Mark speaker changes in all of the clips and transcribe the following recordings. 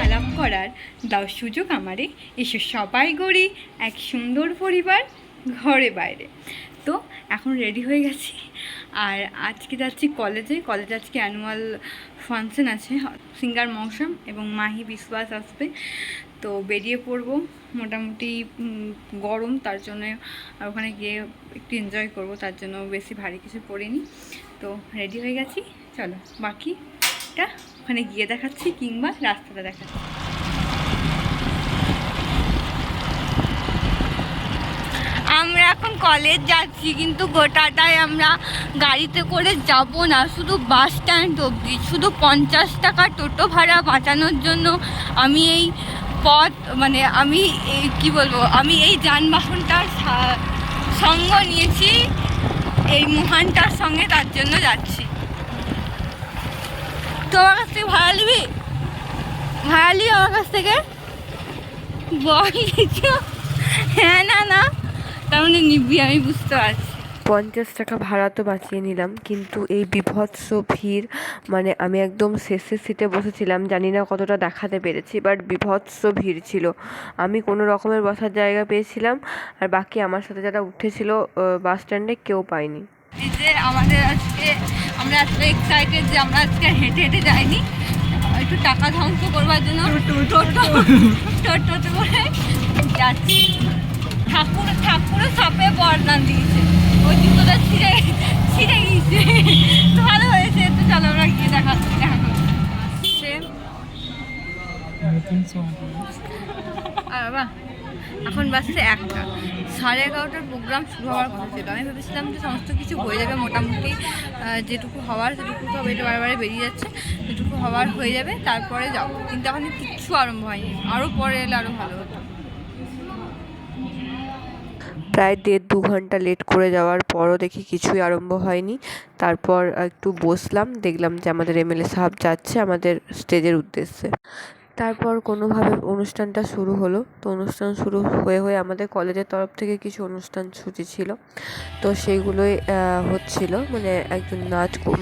Speaker 1: আলাপ করার দাও সুযোগ আমারে, এসো সবাই গড়ি এক সুন্দর পরিবার ঘরে বাইরে। তো এখন রেডি হয়ে গেছি, আর আজকে যাচ্ছি কলেজে। আজকে অ্যানুয়াল ফাংশন আছে, সিঙ্গার মৌসুম এবং মাহি বিশ্বাস আসবে। তো বেরিয়ে পড়বো, মোটামুটি গরম, তার জন্য আর ওখানে গিয়ে একটু এনজয় করব, তার জন্য বেশি ভারী কিছু পরিনি। তো রেডি হয়ে গেছি, চলো বাকিটা ওখানে গিয়ে দেখাচ্ছি, কিংবা রাস্তাটা দেখাচ্ছি। আমরা এখন কলেজ যাচ্ছি, কিন্তু গোটাটাই আমরা গাড়িতে করে যাব না, শুধু বাস স্ট্যান্ড অবধি। শুধু 50 টাকা টোটো ভাড়া বাঁচানোর জন্য আমি এই পথ, মানে আমি এই কী বলবো, আমি এই যানবাহনটার সঙ্গ নিয়েছি এই মহানটার সঙ্গে, তার জন্য যাচ্ছি। তোমার কাছ থেকে ভাড়া নিবি? ভাড়া নিবি আমার কাছ থেকে? বল হ্যাঁ না না, তার মানে নিবি, আমি বুঝতে পারছি।
Speaker 2: 50 টাকা ভাড়া তো বাঁচিয়ে নিলাম, কিন্তু এই বিভৎস ভিড়, মানে আমি একদম শেষের সিটে বসেছিলাম, জানি না কতটা দেখাতে পেরেছি, বাট বিভৎস ভিড় ছিল। আমি কোনো রকমের বসার জায়গা পেয়েছিলাম, আর বাকি আমার সাথে যারা উঠেছিল বাস স্ট্যান্ডে কেউ পায়নি।
Speaker 1: এই যে আমরা আজকে এক্সাইটেড যে আমরা আজকে হেঁটে হেঁটে যাইনি, একটু টাকা ধ্বংস করবার জন্য টোটোতে করে যাচ্ছি। ঠাকুরের সাপে বরদান দিয়েছে, ওই জুতোটা ছিঁড়ে গিয়েছে, ভালো হয়েছে। তো চলো আমরা গিয়ে দেখা আর বাবা। এখন বাজছে 1টা, 11:30টার প্রোগ্রাম শুরু হওয়ার কথা ছিল। আমি ভেবেছিলাম যে সমস্ত কিছু হয়ে যাবে মোটামুটি, যেটুকু হওয়ার সেটুকু সব, এটা বারে বেরিয়ে যাচ্ছে, যেটুকু হওয়ার হয়ে যাবে, তারপরে যাবো। কিন্তু এখন কিচ্ছু আরম্ভ হয়নি, আরও পরে এলে আরও ভালো হতো।
Speaker 2: প্রায় 1.5-2 ঘন্টা লেট করে যাওয়ার পরও দেখি কিছুই আরম্ভ হয়নি। তারপর একটু বসলাম, দেখলাম যে আমাদের এমএলএ সাহেব যাচ্ছে আমাদের স্টেজের উদ্দেশ্যে। তারপর কোনোভাবে অনুষ্ঠানটা শুরু হলো। তো অনুষ্ঠান শুরু হয়ে আমাদের কলেজের তরফ থেকে কিছু অনুষ্ঠান সূচি ছিল, তো সেইগুলোই হচ্ছিল। মানে একজন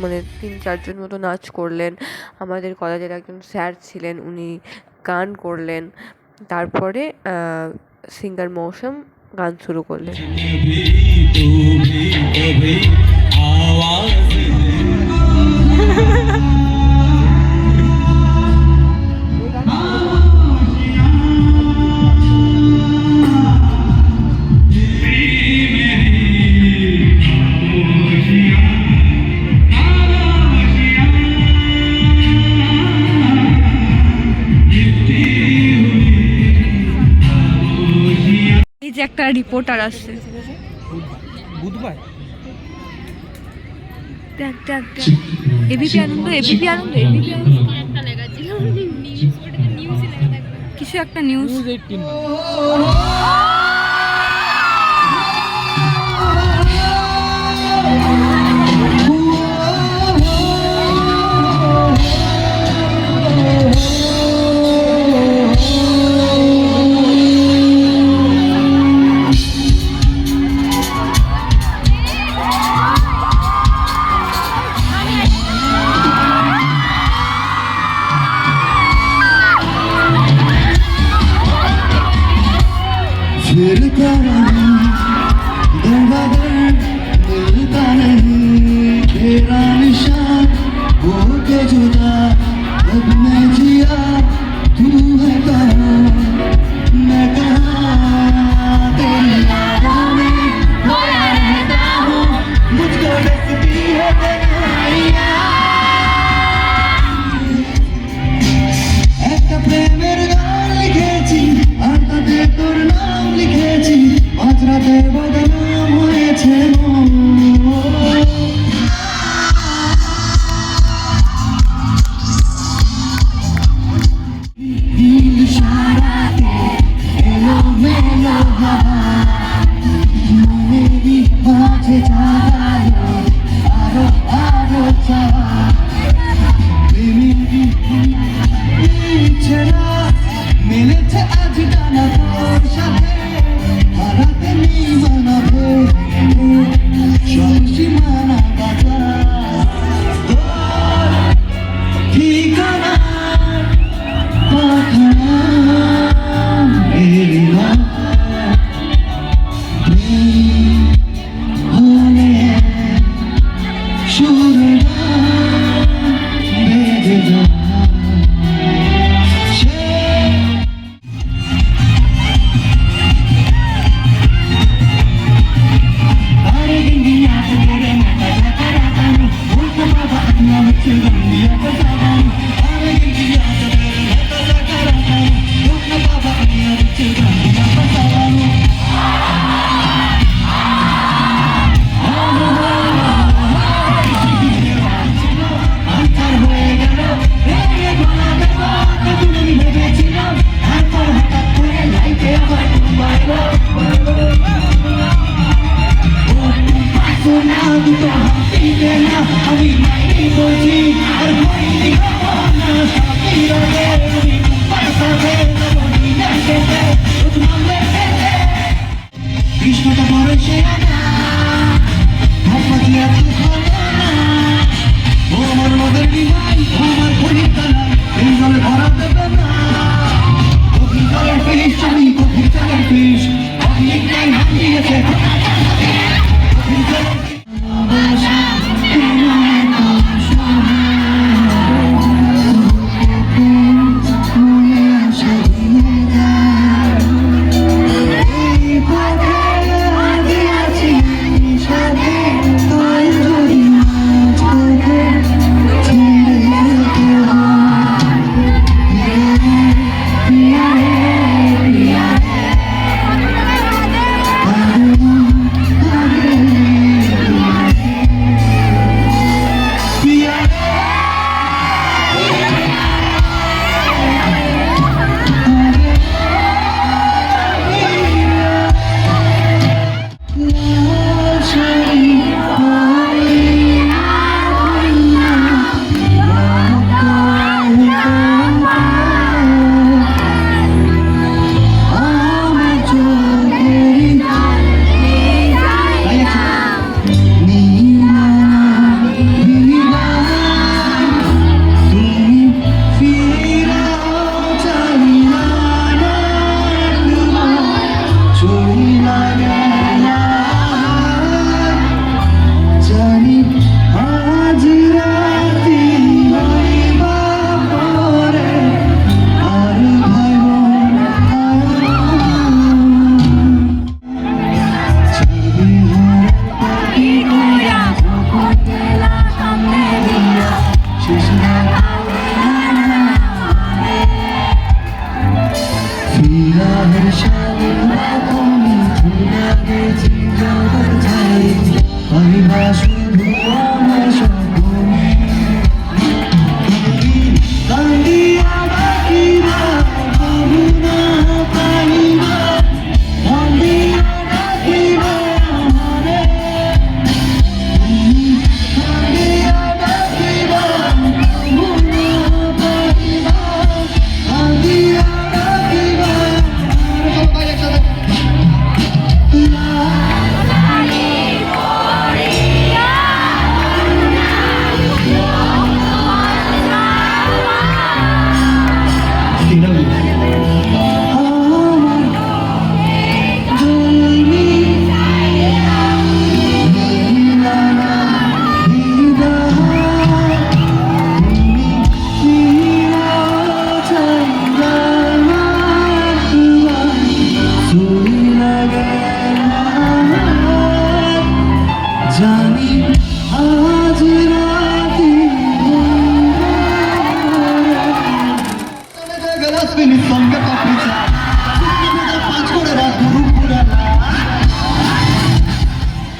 Speaker 2: মানে 3-4 জন মতো নাচ করলেন, আমাদের কলেজের একজন স্যার ছিলেন, উনি গান করলেন। তারপরে সিঙ্গার মৌসুম গান শুরু করলেন।
Speaker 1: এই যে একটা রিপোর্টার আসছে, বুধবার এবিপি আনন্দ কিছু একটা নিউজ।
Speaker 3: मिलता नहीं तेरा निशान वो के जुदा अब मैं जिया तू है कहाँ मैं कहाँ तेरी यादों में खोया रहता हूँ मुझको डसती है तन्हाइयाँ একটা প্রেমের গান লিখেছি আর তাতে তোর নাম লিখেছি মাঝরাতে বদনাম হয়েছে সারাতে এলো মেলো মনেরই মাঝে জাগালো আরো আরো চাওয়া মিলেছে আজ ডানা তোর সাথে হারাতে নেই কত বড় সে ভাবছি এত ভালো না ও আমার মদের বিমান ও আমার ঘড়ির তালা এই জলে ভরা দেবে না কফি জলের ফিস আমি কফি জলের ফিস অনেক নাই হারিয়েছে কফি জলের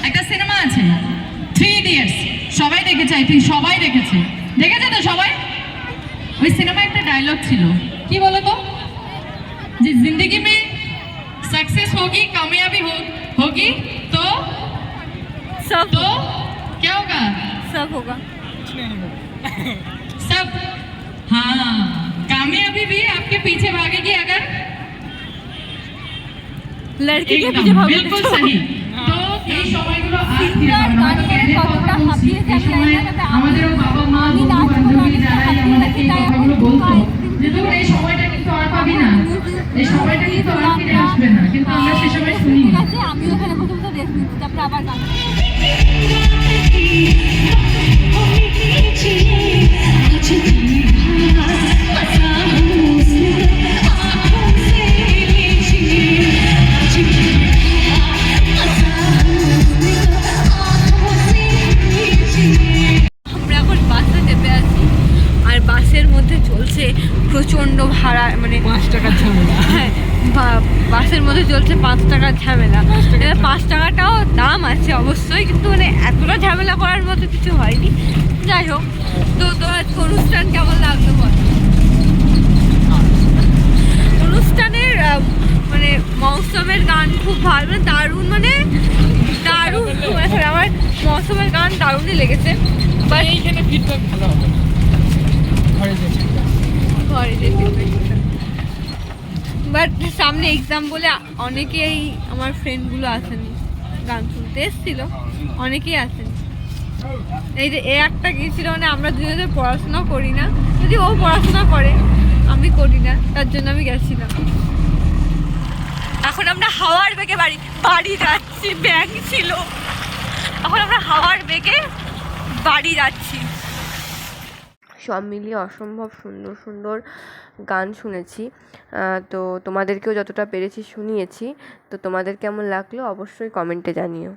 Speaker 4: একটা সিনেমা আছে 3 ইডিয়টস, সবাই দেখেছে, আই থিঙ্ক সবাই দেখেছে, দেখেছে তো সবাই? ওই সিনেমায় একটা ডায়লগ ছিল, কি বলো তো, যে जिंदगी में सक्सेस होगी, कामयाबी होगी तो
Speaker 1: सब
Speaker 4: तो क्या होगा?
Speaker 1: सब होगा
Speaker 4: सब। हाँ, कामयाबी भी आपके पीछे भागेगी अगर
Speaker 1: लड़की के
Speaker 4: एकदम,
Speaker 1: पीछे भागो
Speaker 4: बिल्कुल
Speaker 1: तो।
Speaker 4: सही। তো এই সময়গুলো আর ফিরে
Speaker 1: সিঙ্গার
Speaker 4: পাবো না।
Speaker 1: গান করে কতটা হাঁপিয়ে
Speaker 4: এই সময় আমাদেরও বাবা মা
Speaker 1: আমি
Speaker 4: বন্ধু
Speaker 1: নাচবো
Speaker 4: বান্ধবী
Speaker 1: না,
Speaker 4: যারাই
Speaker 1: হাঁপিয়ে
Speaker 4: আমাদেরকে এই
Speaker 1: গেছি, তাই
Speaker 4: কথাগুলো
Speaker 1: এখন
Speaker 4: বলতো
Speaker 1: আইসক্রিম
Speaker 4: যে তোর এই সময়টা কিন্তু আর পাবি না, এই সময়টা কিন্তু আর ফিরে আসবে না, কিন্তু আমরা সে সময় শুনি
Speaker 1: ঠিক
Speaker 4: না।
Speaker 1: আছে, আমিও ওখানে বসে বসে রেস্ট নিচ্ছি, তারপরে আবার গান আমরা এখন বাসে চেপে আছি আর বাসের মধ্যে চলছে প্রচণ্ড ভাড়া, মানে
Speaker 4: 5 টাকার ঝামেলা।
Speaker 1: হ্যাঁ, বাসের মধ্যে চলছে 5 টাকার ঝামেলা। 5 টাকাটাও দাম আছে অবশ্যই, কিন্তু মানে এতটা ঝামেলা করার মতো কিছু হয়নি। যাই হোক, তো তোমার অনুষ্ঠান কেমন লাগলো বল? অনুষ্ঠানের মানে মৌসুমের গান খুব ভালো, মানে দারুণ, মানে দারুণ। আমার মৌসুমের গান দারুণই লেগেছে। বাট
Speaker 5: এইখানে ফিডব্যাক ভালো হবে ঘরে যেতে
Speaker 1: ঘরে যেতে বাট সামনে এক্সাম বলে অনেকেই আমার ফ্রেন্ডগুলো আসেনি। গান শুনতে এসেছিলো, অনেকেই আসেন। এই যে এ একটা গিয়েছিল, মানে আমরা দুজনে পড়াশোনা করি না, যদি ও পড়াশোনা করে আমি করি না, তার জন্য আমি গেছিলাম। এখন আমরা হাওয়ার বেগে বাড়ি যাচ্ছি, ব্যাগ ছিল, এখন আমরা হাওয়ার বেগে বাড়ি যাচ্ছি।
Speaker 2: সব মিলিয়ে অসম্ভব সুন্দর সুন্দর গান শুনেছি। তো তোমাদেরকেও যতটা পেরেছি শুনিয়েছি। তো তোমাদের কেমন লাগলো অবশ্যই কমেন্টে জানিও।